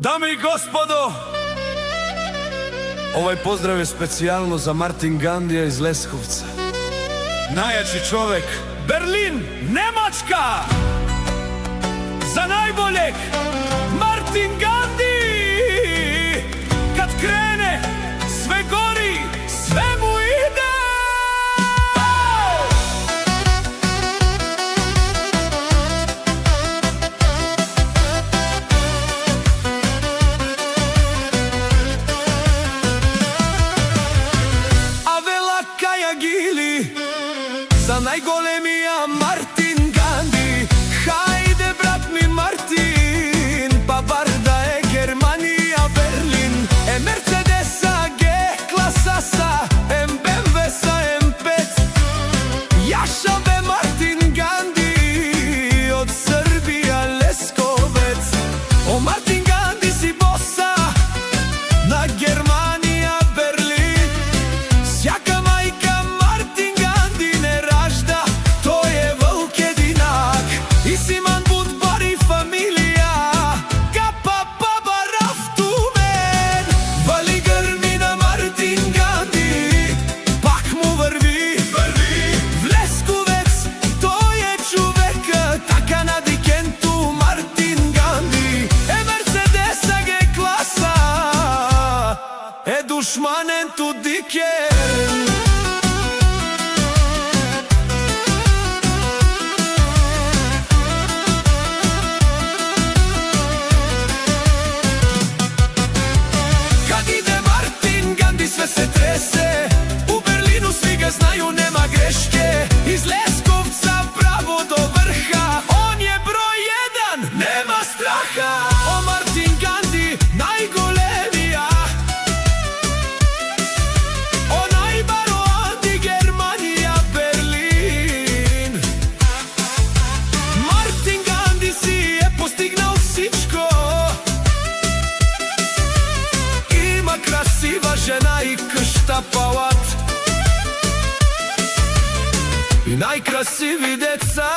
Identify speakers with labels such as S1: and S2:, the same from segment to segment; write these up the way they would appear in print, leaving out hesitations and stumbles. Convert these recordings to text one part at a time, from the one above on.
S1: Дами и господо, ovaj pozdrav je specijalno za Martin Gandija iz Leskovca. Najjači čovek, Berlin, Nemačka! Za najboljeg, Martin Gandi! Kad krene, sve gori, sve mu ide! Za najgolemija Martin Gandi. Hajde brat mi Martin, pa bar da je Germanija Berlin. Mercedesa G-klasa sa BMW sa M5. Jaša be Martin Gandi, od Srbija Leskovec. O Martin Gandi si bosa, na Germanija Berlin. Sjaka majka Martin Gandi ne ražda, to je vlk jedinak. I Siman Bud bari familija, kapa baba raftumen. Vali grmi na Martin Gandi, pak mu vrvi v Leskovec. To je čuvek, taka na dikentu Martin Gandi. Mercedesa G-klasa, dušmanen tu diken. Kad ide Martin Gandi sve se trese, u Berlinu svi ga znaju, nema greške. Iz Leskovca pravo do vrha, on je broj jedan, nema straha. O Martin Gandi, najgolemija, o najbaro Andi, Germanija Berlin. Martin Gandi si je postignao всичко. Има красива жена и къща палат, и най-красиви деца.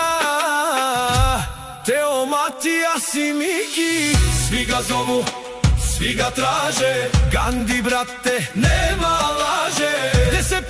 S1: Тео, Матиас и Мики, svi ga zovu, svi ga traže. Gandi, brate, nema laže. Gde se